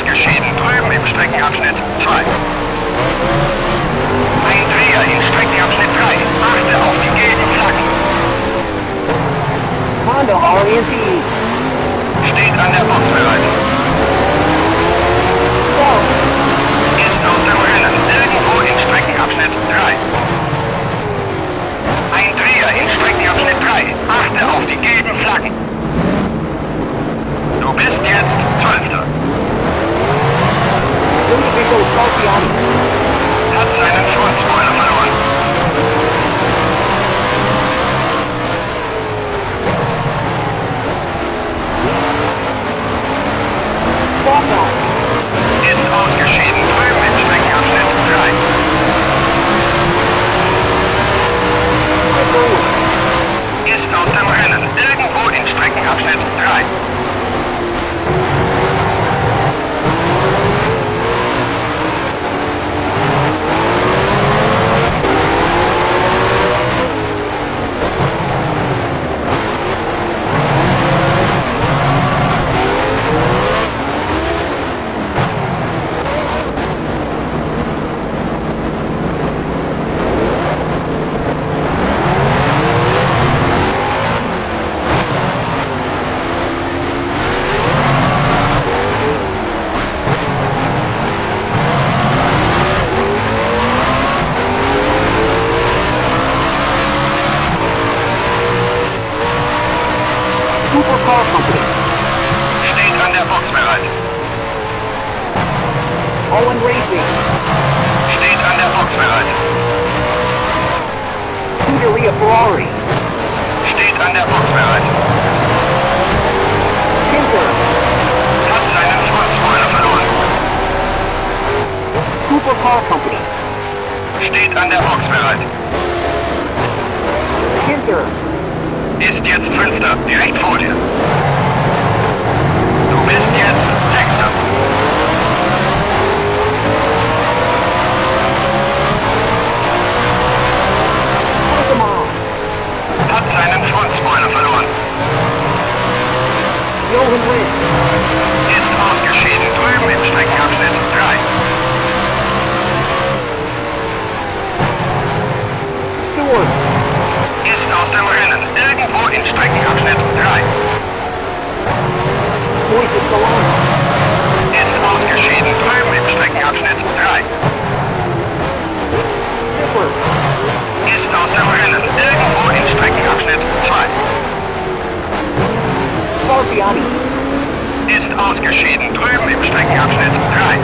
ausgeschieden. Drüben im Streckenabschnitt 2. Ein Dreher in Streckenabschnitt 3. Achte auf die gelben Flaggen. Honda orienting. Steht an der Box bereit. Stop. Ist aus dem Rennen. Irgendwo in Streckenabschnitt 3. Ein Dreher in Streckenabschnitt 3. Achte auf die gelben Flaggen. Du bist jetzt 12. Individual Scorpion. Hat seinen Frontspoiler verloren. Stop. Ist ausgeschieden. Drüben im Streckenabschnitt 3. Ist aus dem Rennen. Irgendwo in Streckenabschnitt 3. Supercar Company. Steht an der Box bereit. Owen Racing. Steht an der Box bereit. Scuderia Ferrari. Steht an der Box bereit. Kinzer. Hat seinen Frontspoiler verloren. Supercar Company. Steht an der Box bereit. Kinzer. Ist jetzt 5. direkt vor dir. Du bist jetzt 6. Kokomo. Hat seinen Frontspoiler verloren. Johan Rindt. Ist ausgeschieden. Drüben im Streckenabschnitt 3. Stewart. Ist aus dem Rennen. Irgendwo in Streckenabschnitt 3. Moises Solano. Ist ausgeschieden. Drüben im Streckenabschnitt 3. Zipper. Ist aus dem Rennen. Irgendwo in Streckenabschnitt 2. Scorpiani. Ist ausgeschieden. Drüben im Streckenabschnitt 3.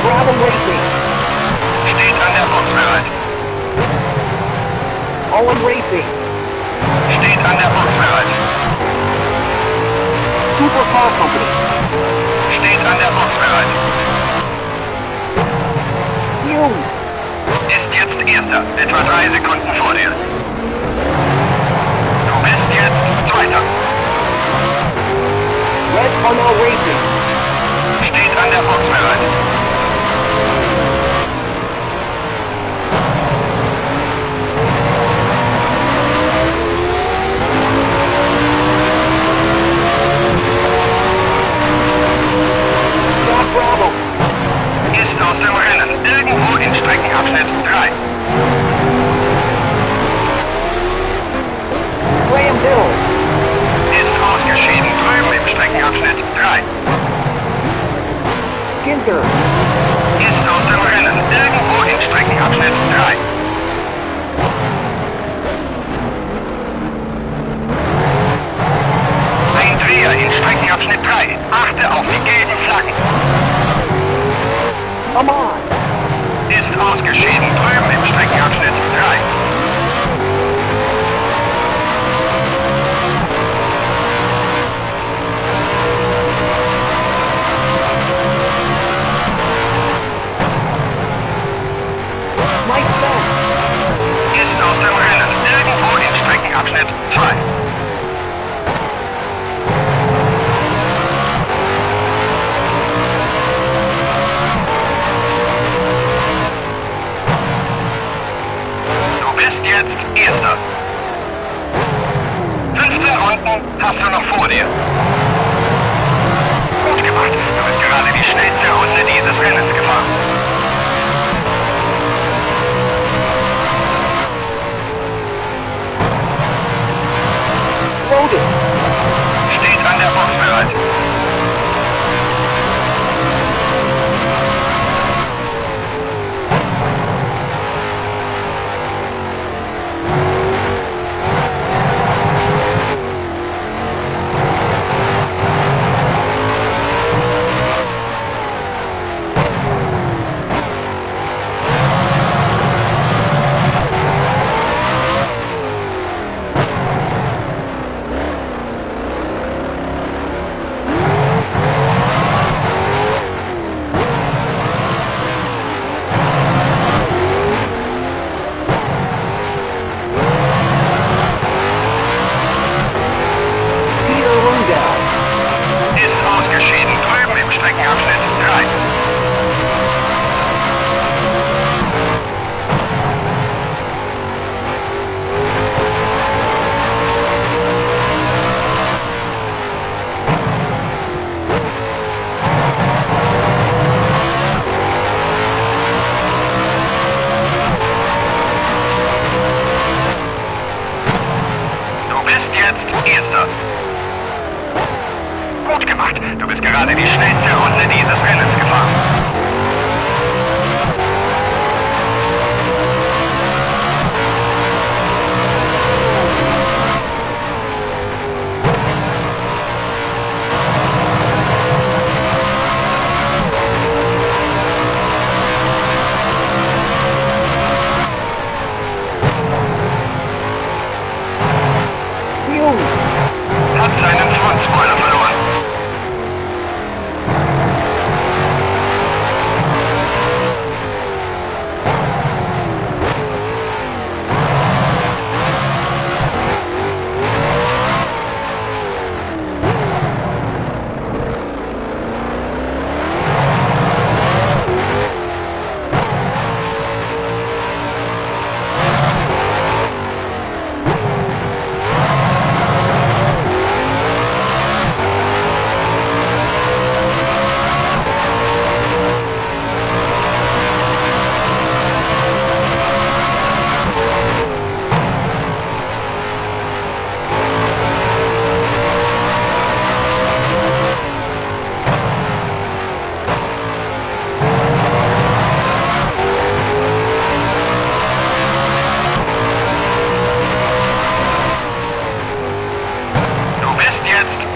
Bravo Racing. Steht an der Box bereit. Owen Racing. Steht an der Box bereit. Supercar Company. Steht an der Box bereit. Hume. Ist jetzt 1. etwa 3 Sekunden vor dir. Du bist jetzt 2. Red Cornell Racing. Steht an der Box bereit. Jack Bravo. Ist aus dem Rennen. Irgendwo in Streckenabschnitt 3. Graham Diddle. Ist ausgeschieden. Drüben im Streckenabschnitt 3. Kinzer. bist jetzt Erster. 15 Runden hast du noch vor dir. Gut gemacht. Du bist gerade die schnellste Runde dieses Rennens gefahren. Loaded. Steht an der Box bereit. Ist ausgeschieden, drüben im Streckenabschnitt 3. Du bist jetzt Erster. Gut gemacht. Du bist gerade die schnellste Runde dieses Rennens gefahren. Hat seinen Frontspoiler verloren.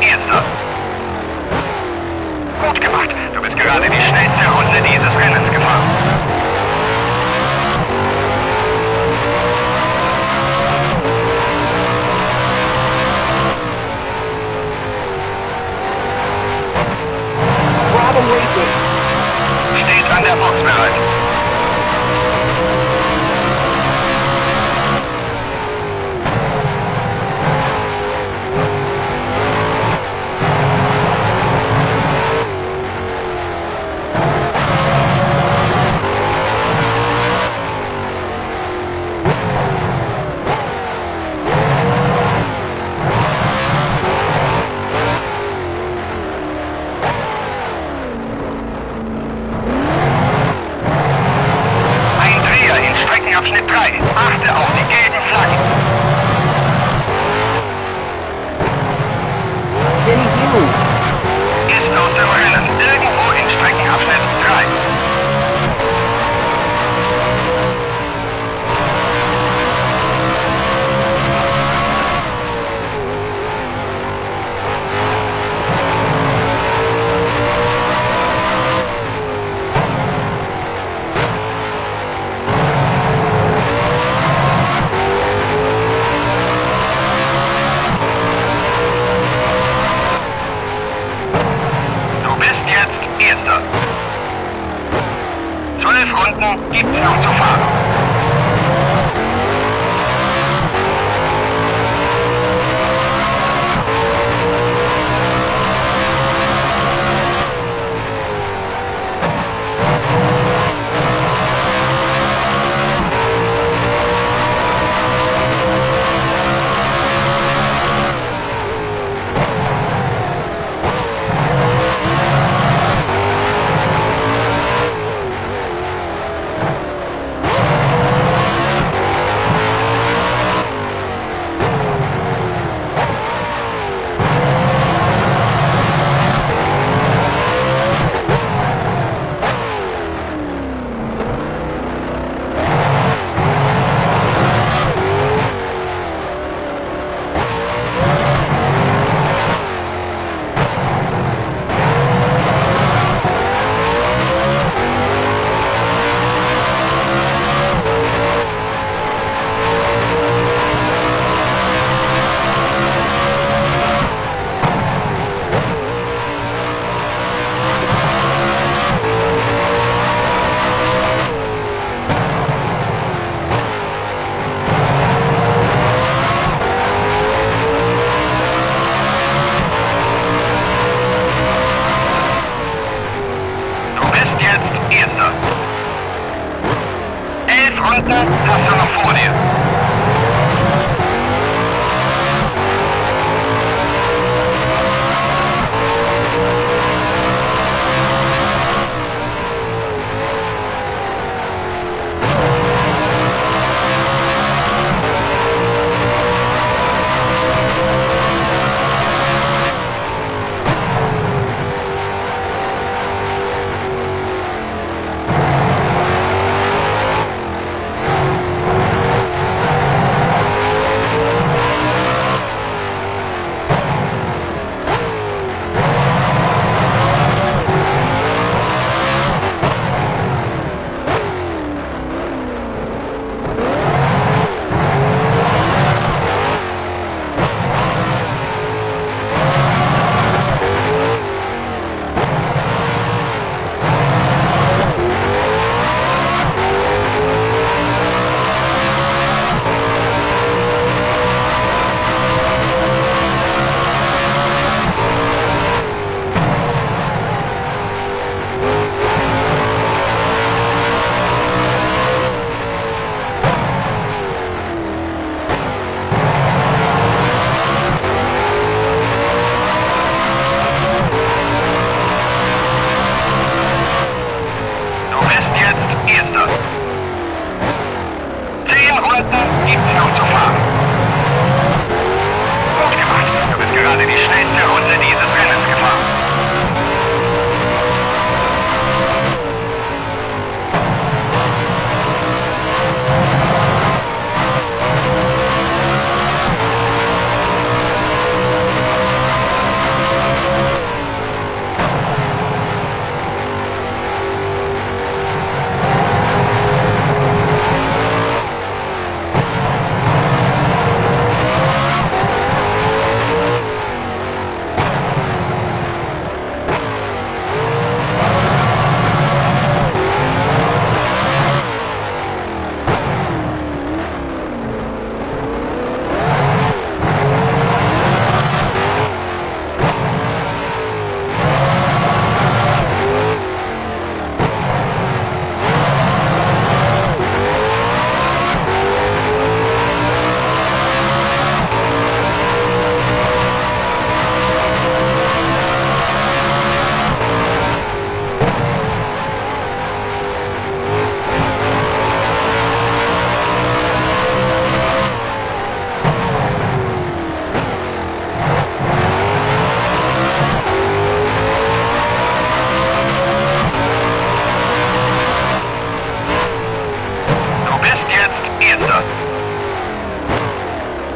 Erster. Gut gemacht. Du bist gerade die schnellste Runde dieses Rennens gefahren. Bravo Racing. Steht an der Box bereit. Abschnitt 3. Achte auf die gelben Flaggen. Ist aus dem Rennen. Irgendwo in Streckenabschnitt 3. Erster. Runden hast du noch vor dir. Erster. 10 Runden gibt's noch zu fahren. Gut gemacht. Du bist gerade die schnellste Runde dieses Rennens gefahren. Erster.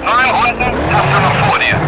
9 Runden hast du noch vor dir.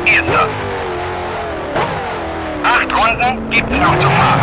Erster. 8 Runden gibt's noch zu fahren.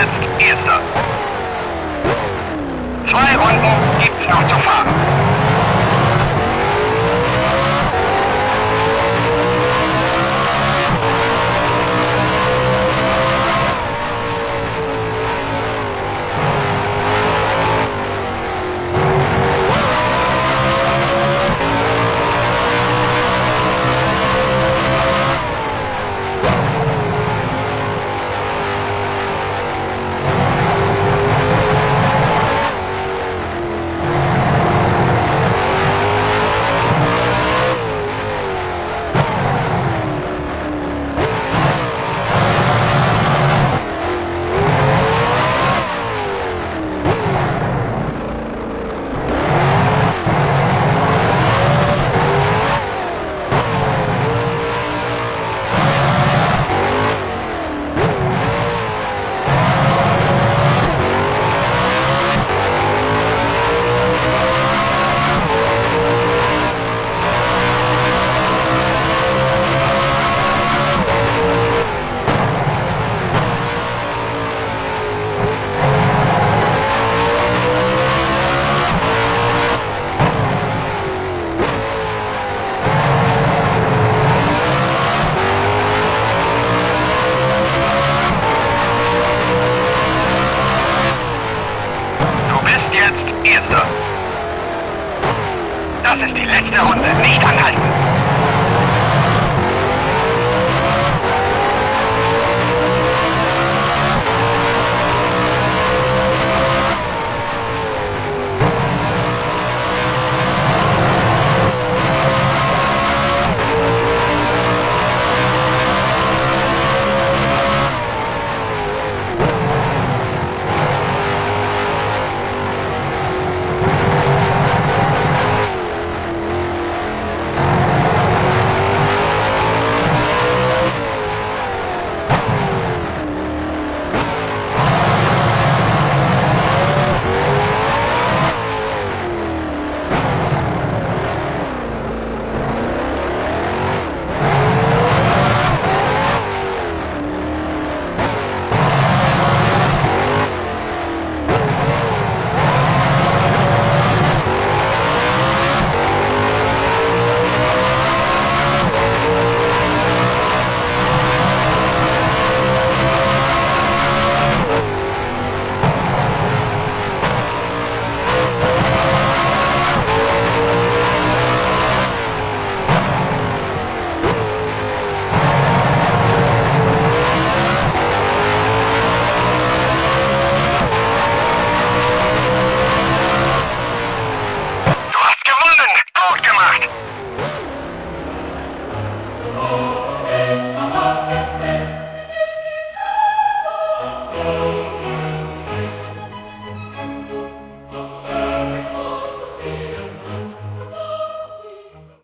jetzt Erster. 2 Runden gibt's noch zu fahren.